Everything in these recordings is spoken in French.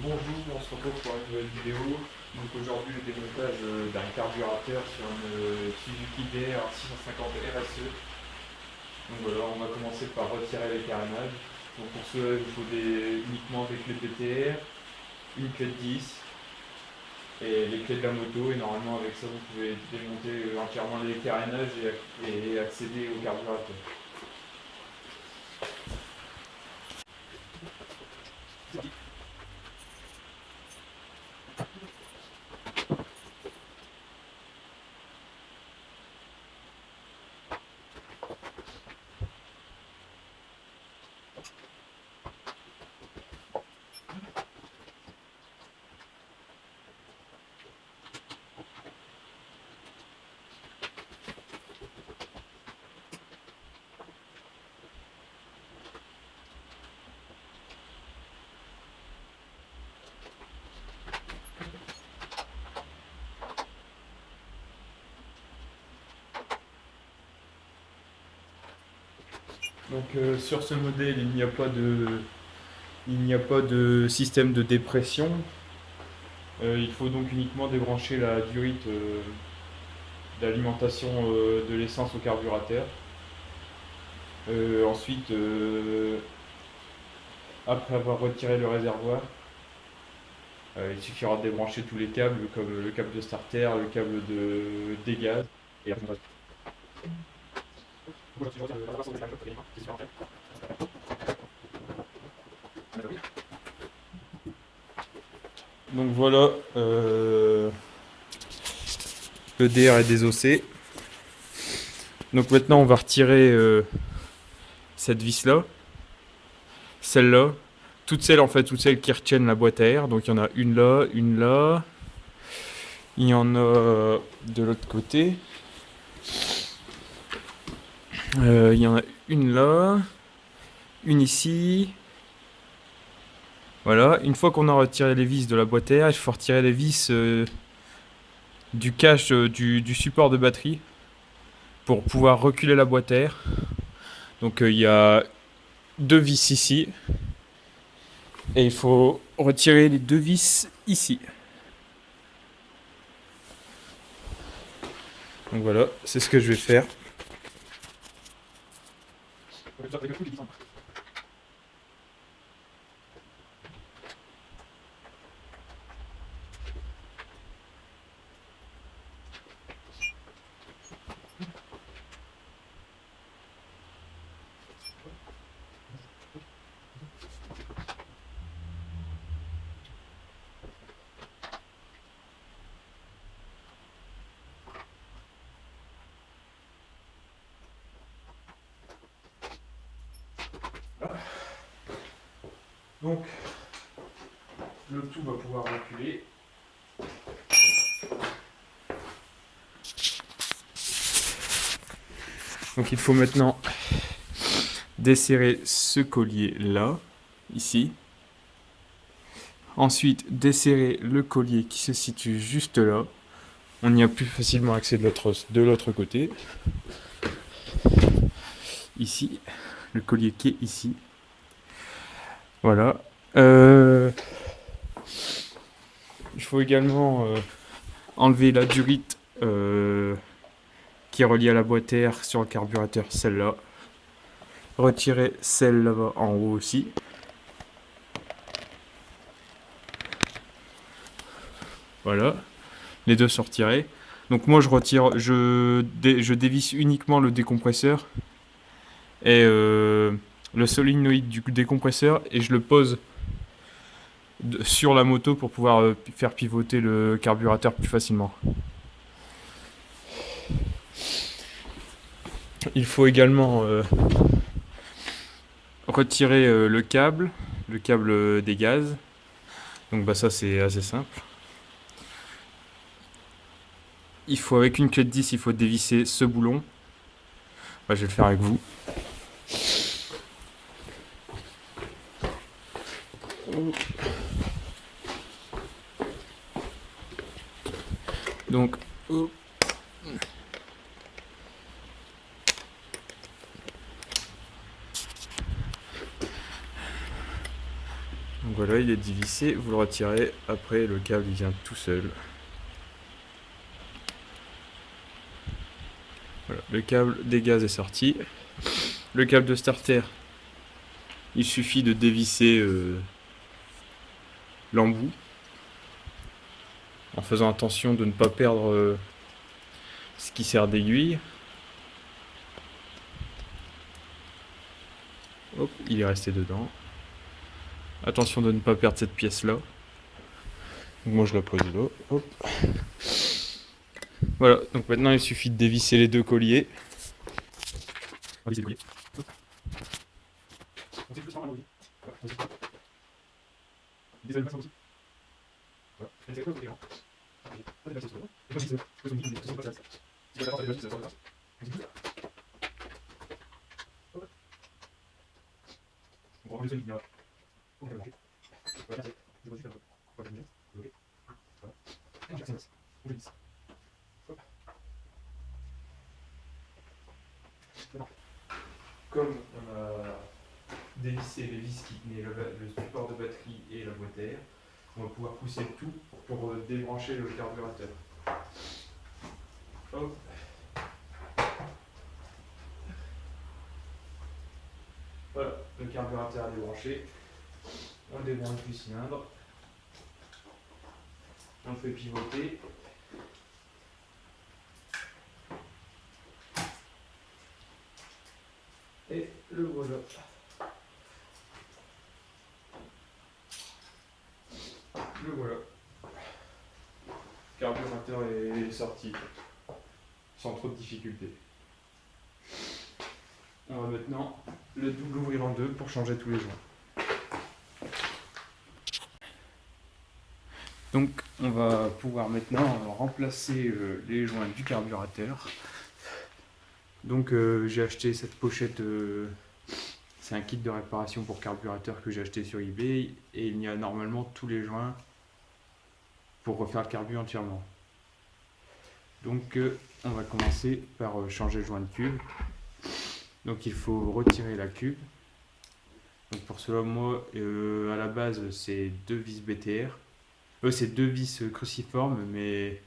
Bonjour, on se retrouve pour une nouvelle vidéo. Donc aujourd'hui le démontage d'un carburateur sur une Suzuki DR 650 RSE. Donc voilà, on va commencer par retirer les carénages. Donc pour cela il vous faut uniquement des clés PTR, une clé de 10 et les clés de la moto, et normalement avec ça vous pouvez démonter entièrement les carénages et accéder au carburateur. Donc sur ce modèle il n'y a pas de système de dépression. Il faut donc uniquement débrancher la durite d'alimentation de l'essence au carburateur. Ensuite, après avoir retiré le réservoir, il suffira de débrancher tous les câbles, comme le câble de starter, le câble des gaz. Et après, donc voilà, le DR est désossé. Donc maintenant on va retirer cette vis là, celle-là, toutes celles qui retiennent la boîte à air. Donc il y en a une là, il y en a de l'autre côté, il y en a une là, une ici. Voilà, une fois qu'on a retiré les vis de la boîte à air, il faut retirer les vis du cache du support de batterie pour pouvoir reculer la boîte à air. Donc il y a deux vis ici et il faut retirer les deux vis ici. Donc voilà, c'est ce que je vais faire. Donc le tout va pouvoir reculer. Donc il faut maintenant desserrer ce collier là, ici. Ensuite desserrer le collier qui se situe juste là. On y a plus facilement accès de l'autre côté. Ici, le collier qui est ici. Voilà. Il faut également enlever la durite qui est reliée à la boîte à air sur le carburateur, celle-là. Retirer celle là-bas en haut aussi. Voilà. Les deux sont retirés. Donc moi je dévisse uniquement le décompresseur et le solénoïde du décompresseur, et je le pose sur la moto pour pouvoir faire pivoter le carburateur plus facilement. Il faut également retirer le câble des gaz. Donc bah ça c'est assez simple. Il faut, avec une clé de 10, il faut dévisser ce boulon. Bah, je vais le faire avec vous. Donc, hop. Donc voilà, il est dévissé, vous le retirez, après le câble il vient tout seul. Voilà, le câble des gaz est sorti. Le câble de starter, il suffit de dévisser l'embout en faisant attention de ne pas perdre ce qui sert d'aiguille. Hop, il est resté dedans. Attention de ne pas perdre cette pièce là. Donc moi je la pose là. Hop. Voilà, donc maintenant il suffit de dévisser les deux colliers. Comme on a dévissé les vis qui tenaient le support de batterie et la boîte à air, on va pouvoir pousser le tout pour débrancher le carburateur. Hop. Voilà, le carburateur est débranché. On débranche du cylindre. On le fait pivoter. Et le voilà. Le voilà. Le carburateur est sorti sans trop de difficultés. On va maintenant le double ouvrir en deux pour changer tous les joints. Donc on va pouvoir maintenant remplacer les joints du carburateur. Donc j'ai acheté cette pochette, c'est un kit de réparation pour carburateur que j'ai acheté sur eBay et il y a normalement tous les joints pour refaire le carbu entièrement. Donc on va commencer par changer le joint de cuve. Donc il faut retirer la cuve. Donc pour cela, moi à la base c'est deux vis BTR. C'est deux vis cruciformes, mais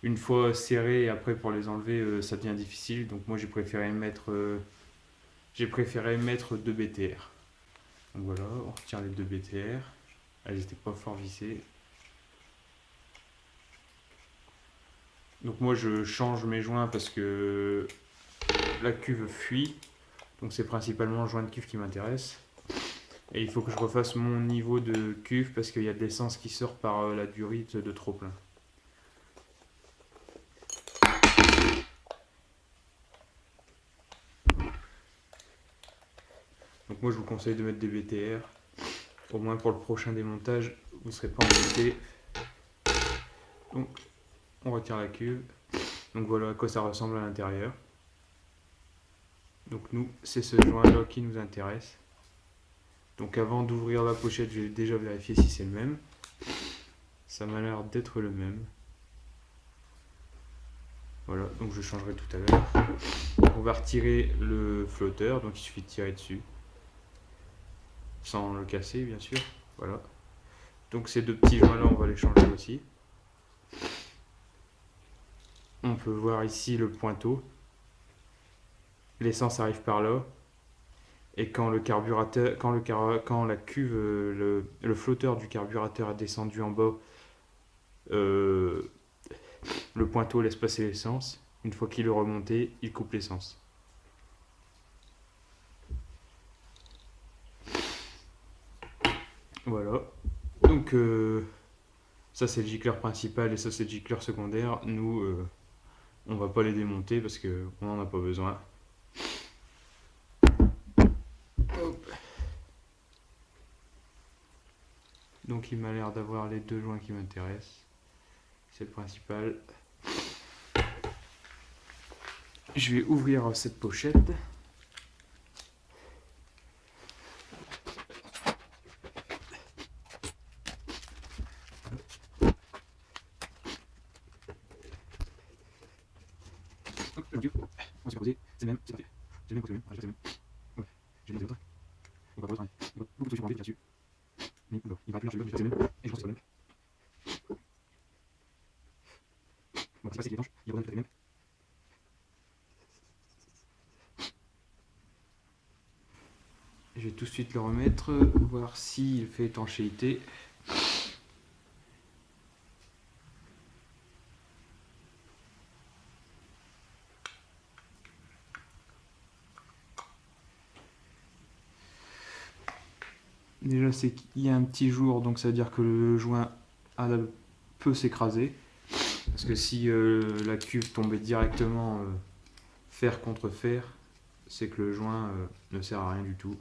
une fois serrées et après pour les enlever ça devient difficile. Donc moi j'ai préféré mettre deux BTR. Donc voilà, on retire les deux BTR. Elles n'étaient pas fort vissées. Donc moi je change mes joints parce que la cuve fuit. Donc c'est principalement le joint de cuve qui m'intéresse. Et il faut que je refasse mon niveau de cuve parce qu'il y a de l'essence qui sort par la durite de trop plein. Donc moi je vous conseille de mettre des BTR. Au moins pour le prochain démontage, vous ne serez pas embêté. Donc on retire la cuve. Donc voilà à quoi ça ressemble à l'intérieur. Donc nous, c'est ce joint là qui nous intéresse. Donc avant d'ouvrir la pochette, je vais déjà vérifier si c'est le même. Ça m'a l'air d'être le même. Voilà, donc je changerai tout à l'heure. On va retirer le flotteur, donc il suffit de tirer dessus. Sans le casser bien sûr. Voilà. Donc ces deux petits joints là, on va les changer aussi. On peut voir ici le pointeau. L'essence arrive par là. Et quand le carburateur, quand la cuve, le flotteur du carburateur a descendu en bas, le pointeau laisse passer l'essence. Une fois qu'il est remonté, il coupe l'essence. Voilà. Donc ça c'est le gicleur principal et ça c'est le gicleur secondaire. Nous, on va pas les démonter parce qu'on n'en a pas besoin. Donc il m'a l'air d'avoir les deux joints qui m'intéressent. C'est le principal. Je vais ouvrir cette pochette. On s'est posé, c'est le même, c'est parfait. C'est le même, c'est le même. Ouais, j'ai les autres. On va pas retourner. Beaucoup de solutions pour enlever, bien sûr. Mais on va. c'est le même. Et je pense que c'est le même. Bon, c'est pas si étanche, il redonne tout à fait le même. Je vais tout de suite le remettre, voir s'il fait étanchéité. Déjà, c'est qu'il y a un petit jour, donc ça veut dire que le joint peut s'écraser. Parce que si la cuve tombait directement fer contre fer, c'est que le joint ne sert à rien du tout.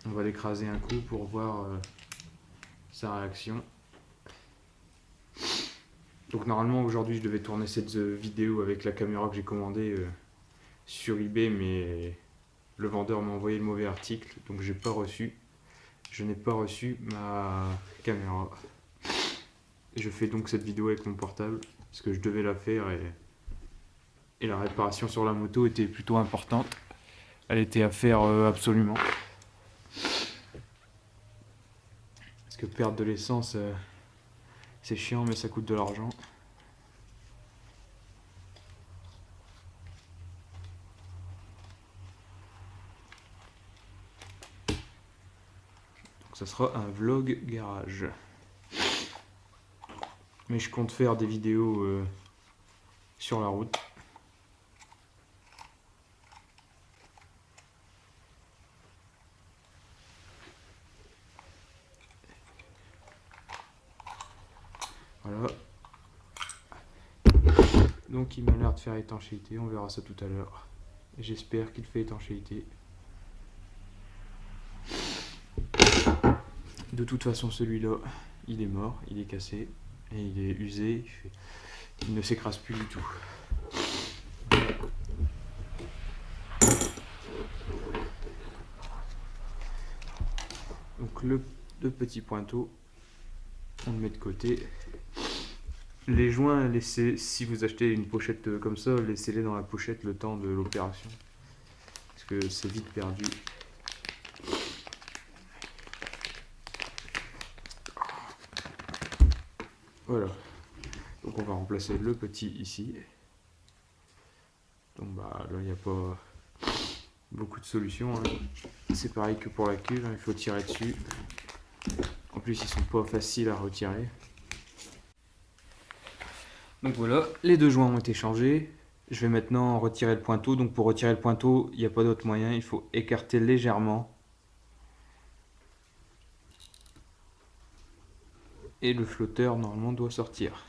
On va l'écraser un coup pour voir sa réaction. Donc normalement aujourd'hui je devais tourner cette vidéo avec la caméra que j'ai commandée sur eBay, mais le vendeur m'a envoyé le mauvais article, donc je n'ai pas reçu ma caméra. Et je fais donc cette vidéo avec mon portable, parce que je devais la faire et la réparation sur la moto était plutôt importante. Elle était à faire absolument. Parce que perdre de l'essence, c'est chiant, mais ça coûte de l'argent. Donc ça sera un vlog garage. Mais je compte faire des vidéos sur la route. Voilà. Donc il m'a l'air de faire étanchéité, on verra ça tout à l'heure. J'espère qu'il fait étanchéité. De toute façon celui-là, il est mort, il est cassé, et il est usé, il ne s'écrase plus du tout. Donc le petit pointeau, on le met de côté. Les joints, si vous achetez une pochette comme ça, laissez-les dans la pochette le temps de l'opération. Parce que c'est vite perdu. Voilà. Donc on va remplacer le petit ici. Donc bah là il n'y a pas beaucoup de solutions. Hein. C'est pareil que pour la cuve, hein, il faut tirer dessus. En plus ils sont pas faciles à retirer. Donc voilà, les deux joints ont été changés. Je vais maintenant retirer le pointeau. Donc pour retirer le pointeau, il n'y a pas d'autre moyen. Il faut écarter légèrement. Et le flotteur normalement doit sortir.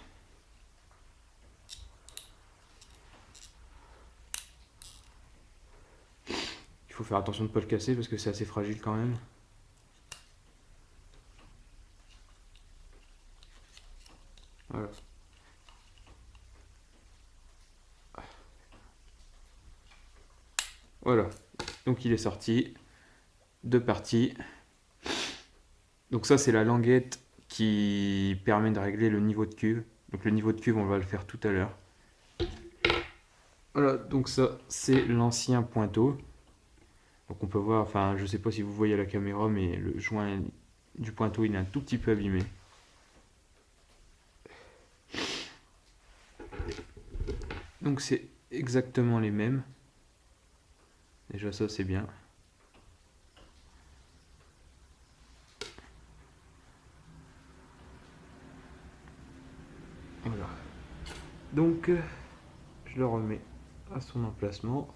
Il faut faire attention de ne pas le casser parce que c'est assez fragile quand même. Voilà. Voilà, donc il est sorti, deux parties. Donc ça c'est la languette qui permet de régler le niveau de cuve. Donc le niveau de cuve on va le faire tout à l'heure. Voilà, donc ça c'est l'ancien pointeau. Donc on peut voir, enfin je sais pas si vous voyez à la caméra, mais le joint du pointeau il est un tout petit peu abîmé. Donc c'est exactement les mêmes. Déjà ça c'est bien. Voilà. Donc je le remets à son emplacement.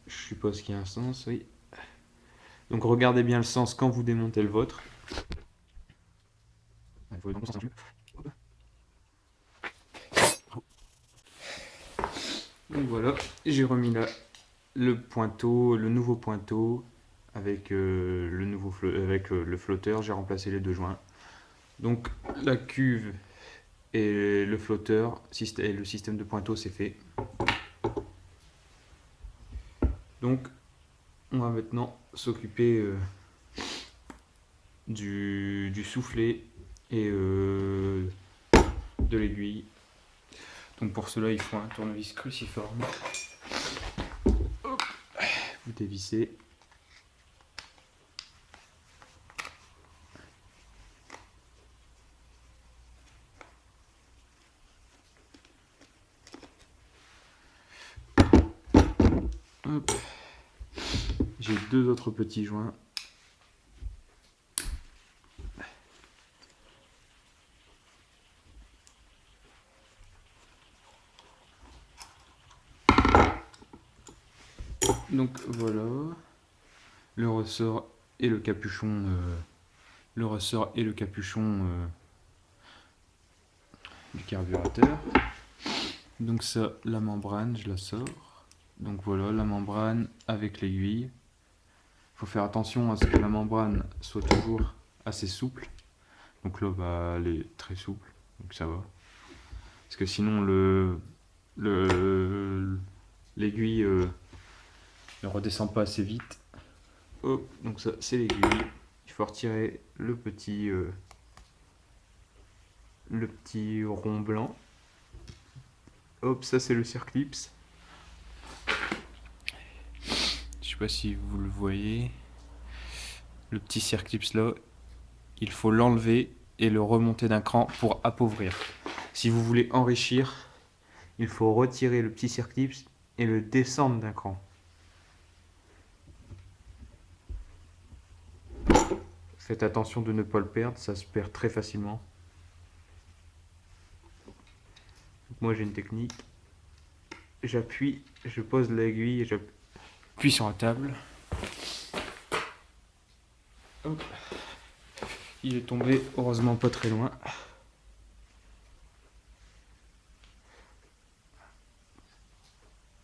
Je suppose qu'il y a un sens, oui. Donc regardez bien le sens quand vous démontez le vôtre. Il faut donc voilà, j'ai remis là le pointeau, le nouveau pointeau avec, le flotteur. J'ai remplacé les deux joints. Donc la cuve et le flotteur et le système de pointeau c'est fait. Donc on va maintenant s'occuper du soufflet et de l'aiguille. Donc pour cela il faut un tournevis cruciforme. Hop. Vous dévissez. Hop. J'ai deux autres petits joints. Donc voilà, le ressort et le capuchon, du carburateur. Donc ça, la membrane, je la sors. Donc voilà, la membrane avec l'aiguille. Il faut faire attention à ce que la membrane soit toujours assez souple. Donc là, bah, elle est très souple, donc ça va. Parce que sinon, l'aiguille ne redescend pas assez vite. Hop, donc ça, c'est l'aiguille. Il faut retirer le petit rond blanc. Hop, ça c'est le circlips. Je sais pas si vous le voyez. Le petit circlips là, il faut l'enlever et le remonter d'un cran pour appauvrir. Si vous voulez enrichir, il faut retirer le petit circlips et le descendre d'un cran. Faites attention de ne pas le perdre, ça se perd très facilement. Moi j'ai une technique. J'appuie, je pose l'aiguille et j'appuie sur la table. Hop. Il est tombé, heureusement pas très loin.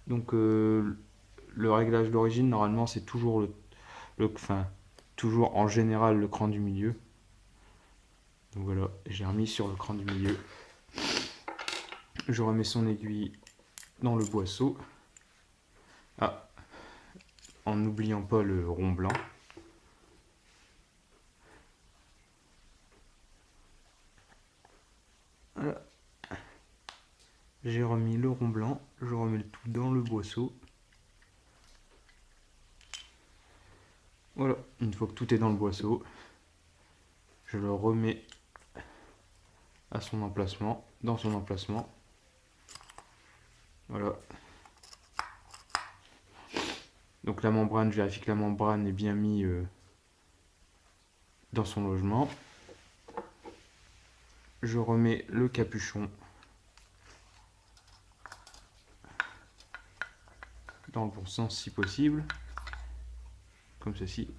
Donc le réglage d'origine, normalement c'est toujours toujours en général le cran du milieu. Donc voilà, j'ai remis sur le cran du milieu. Je remets son aiguille dans le boisseau. Ah, en n'oubliant pas le rond blanc. Voilà. J'ai remis le rond blanc, je remets le tout dans le boisseau. Voilà, une fois que tout est dans le boisseau, je le remets à son emplacement, dans son emplacement. Voilà. Donc la membrane, je vérifie que la membrane est bien mise dans son logement. Je remets le capuchon dans le bon sens si possible, comme ceci.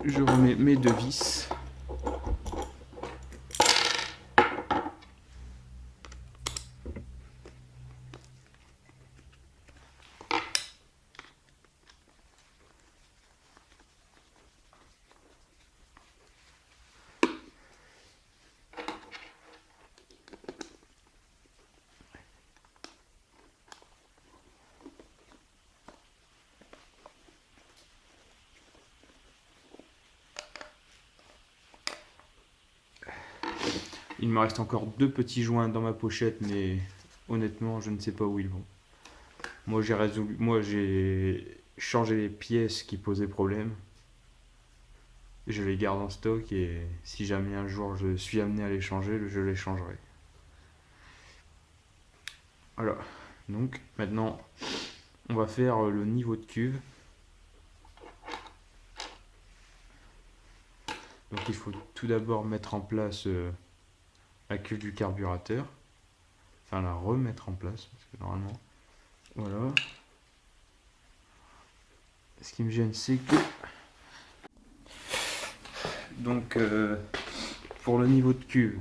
Je remets mes deux vis. Il me reste encore deux petits joints dans ma pochette, mais honnêtement, je ne sais pas où ils vont. Moi, j'ai changé les pièces qui posaient problème. Je les garde en stock et si jamais un jour je suis amené à les changer, je les changerai. Voilà. Donc maintenant, on va faire le niveau de cuve. Donc il faut tout d'abord mettre en place la cuve du carburateur. Enfin la remettre en place, parce que normalement... Voilà. Ce qui me gêne, c'est que... Donc pour le niveau de cuve,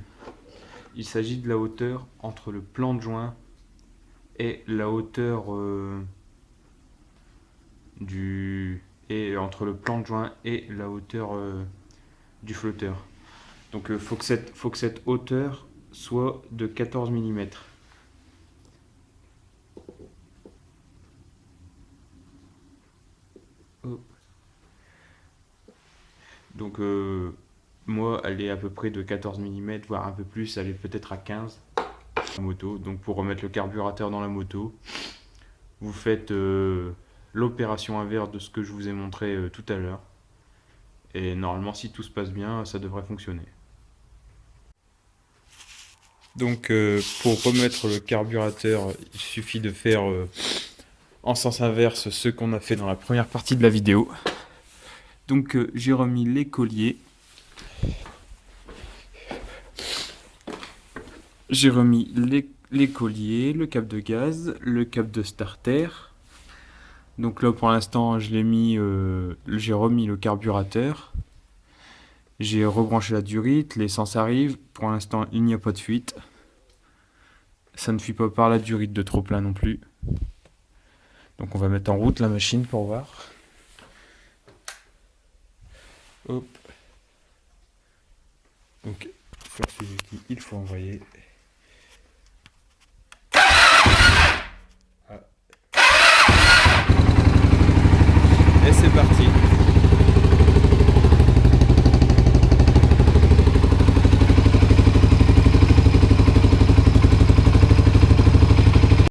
il s'agit de la hauteur entre le plan de joint et la hauteur entre le plan de joint et la hauteur du flotteur. Donc faut que cette hauteur soit de 14 mm. Donc moi elle est à peu près de 14 mm, voire un peu plus, elle est peut-être à 15 la moto. Donc pour remettre le carburateur dans la moto, vous faites l'opération inverse de ce que je vous ai montré tout à l'heure. Et normalement si tout se passe bien, ça devrait fonctionner. Donc pour remettre le carburateur, il suffit de faire en sens inverse ce qu'on a fait dans la première partie de la vidéo. Donc j'ai remis les colliers. J'ai remis les colliers, le cap de gaz, le cap de starter. Donc là pour l'instant je l'ai mis, j'ai remis le carburateur. J'ai rebranché la durite, l'essence arrive. Pour l'instant il n'y a pas de fuite. Ça ne fuit pas par la durite de trop plein non plus. Donc on va mettre en route la machine pour voir. Hop. Donc sur Suzuki il faut envoyer.